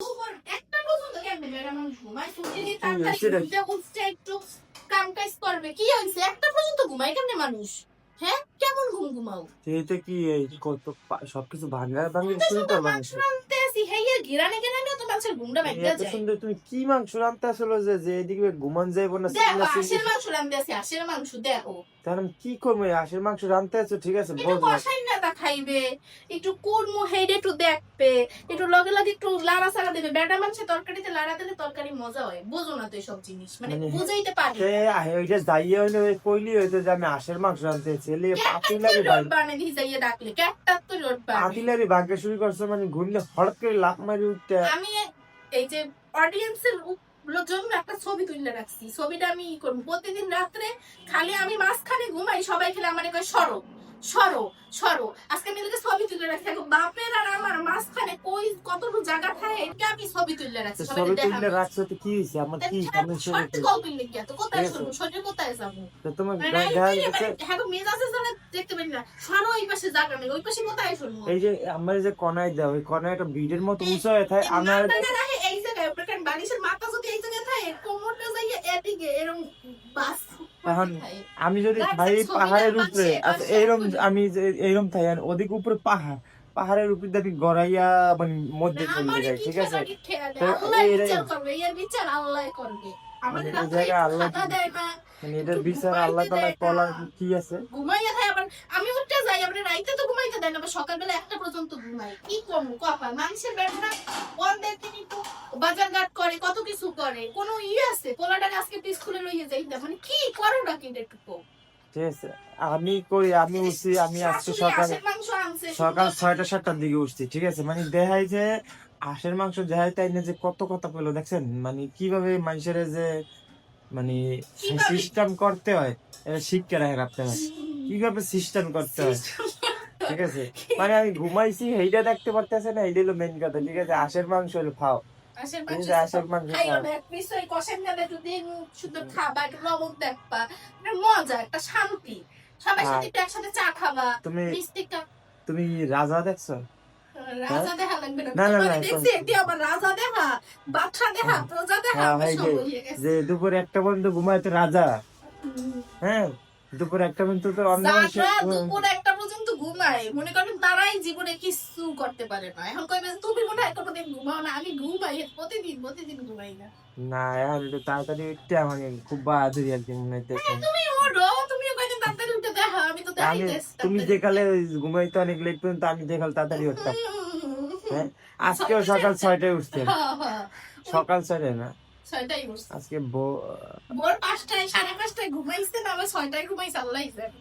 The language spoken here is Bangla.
একটা পর্যন্ত কেমনে বেড়া মানুষ ঘুমায় যদি তাড়াতাড়ি সেটাই। ঘুমতে উঠছে একটু কাম কাজ করবে কি হয়েছে একটা পর্যন্ত ঘুমায় কেমনে মানুষ হ্যাঁ কেমন ঘুমাও সেইটা কি এই কত সবকিছু ভাঙা ভাঙি এত শুরু সুন্দর করবা মাংস রাঁধতে আসি হেইয়ের ঘিরানে ঘিরানেও তো মানুষের ঘুমটা ভাঙা এত যায় সুন্দর তুমি কি মাংস রান্তে আসলে যে এদিকে ঘুমান যাইবো না দেখো হাঁসের মাংস রাঁধতে আসি হাঁসের মাংস দেখো তাহলে আমি কি করবো এই হাঁসের মাংস রান্তে আছো ঠিক আছে একটু বুঝলাম কষাই না তা খাইবে একটু কুড়মু হেইডে একটু দেখবে একটু লগে লগে একটু লাড়া সাড়া দেবে বেটা মানুষের তরকারিতে লাড়া দিলে তরকারি মজা হয় বোঝো না তো এইসব জিনিস মানে বুঝাইতে পারি সে ওইটা যাইয়ে হইলে ওই কইলি হইতো যে আমি হাঁসের মাংস রান্তে ছেলে পাতিলারি ভাই বানে ভিজাইয়ে ডাকলে ক্যাটটা তো লোট বানে পাতিলারি ভাগ্য শুরু করছে মানে ঘুরলে হঠাৎ করে লাফ মারি উঠতে আমি এই যে অডিয়েন্সের জন্য একটা ছবি তুলে রাখছি ছবিটা আমি করবো প্রতিদিন রাত্রে খালি আমি মাঝখানে ঘুমাই সবাই খেলে আমার কয় সরো সরো সরো আজকে আমি এদিকে ছবি তুলে রাখছি এখন বাপের আর আমার মাঝখানে কই কতটুকু জায়গা থাকে এটা আমি ছবি তুলে রাখছি সবাই ছবি দেখা তুললে রাখছো তো কি হইছে আমার কি সমস্যা সত্যি কল তুললে কি তো কোথায় শুনবো সত্যি কোথায় যাবো তো তোমার হ্যাঁ মেজাজে জানে দেখতে পারি না সরো ওই পাশে জায়গা নেই ওই পাশে কোথায় শুনবো এই যে আমার যে কনাই দাও ওই কনাই একটা বিডের মতো উঁচু হয়ে থাকে আমার এই জায়গায় প্রকার বালিশের মাথা যদি এই জায়গায় থাকে কোমরটা যাইয়ে এদিকে এরকম বাস এখন আমি যদি ভাই পাহাড়ের উপরে আচ্ছা এইরকম আমি যে এইরকম থাই আর ওদিকে উপরে পাহাড়ের উপরে দেখি গড়াইয়া মানে মধ্যে চলে যায় ঠিক আছে মানে এই জায়গায় আল্লাহ মানে এটার বিচার আল্লাহ তাআলা কলার কি আছে ঘুমাইয়া থাকে আবার আমি উঠতে যাই আবার রাইতে তো ঘুমাইতে দেয় না আবার সকালবেলা একটা পর্যন্ত ঘুমাই কি করবো কপাল মানুষের বেড়া বন্ধের দিন একটু বাজার ঘাট করে কত কিছু করে কোনো আছে পোলাটাকে আজকে স্কুলে লইয়ে যাই মানে কি করো না কিন্তু একটু ঠিক আছে আমি করি আমি উঠছি আমি আজকে সকাল 6টা-7টার দিকে উঠছি ঠিক আছে মানে দেখাই যে হাঁসের মাংস দেখাই তাই না যে কত কথা পেলো দেখছেন মানে কিভাবে মানুষের যে মানে সিস্টেম করতে হয় এটা শিখতে রাখেন আপনারা কিভাবে সিস্টেম করতে হয় ঠিক আছে মানে আমি ঘুমাইছি এইটা দেখতে পারতেছে না এইটা হলো মেন কথা ঠিক আছে হাঁসের মাংস হলো খাও হাঁসের মাংস মজা একটা শান্তি সবাই সাথে একসাথে চা খাবা তুমি রাজা দেখছো রাজা দেখা লাগবে না না, না, না, দেখছি এটি আবার রাজা দেখা বাদশা দেখা প্রজা দেখা যে দুপুরে একটা পর্যন্ত ঘুমাইতে রাজা হ্যাঁ দুপুরে একটা পর্যন্ত তো অন্য দুপুরে একটা পর্যন্ত ঘুমায় মনে করেন তারাই জীবনে কিছু করতে পারে না এখন কইবে তুমি মনে হয় কোনোদিন ঘুমাও না আমি ঘুমাই প্রতিদিন ঘুমাই না না এখন একটু তাড়াতাড়ি উঠতে মানে খুব বাহাদুরি আর কি মনে হইতেছে তুমি ওঠো তুমিও কয়দিন তাড়াতাড়ি উঠে দেখা আমি তো দেখাইতেছি তুমি যেকালে ঘুমাইতে অনেক লেট পর্যন্ত আমি যেকাল তাড়াতাড়ি উঠতাম হ্যাঁ আজকেও সকাল 6টায় উঠছে সকাল 6টায় না 6টায় উঠছে আজকে ভোর 5টায় 5:30টায় ঘুমাইছে না আবার 6টায় ঘুমাইছে আল্লাহই জানে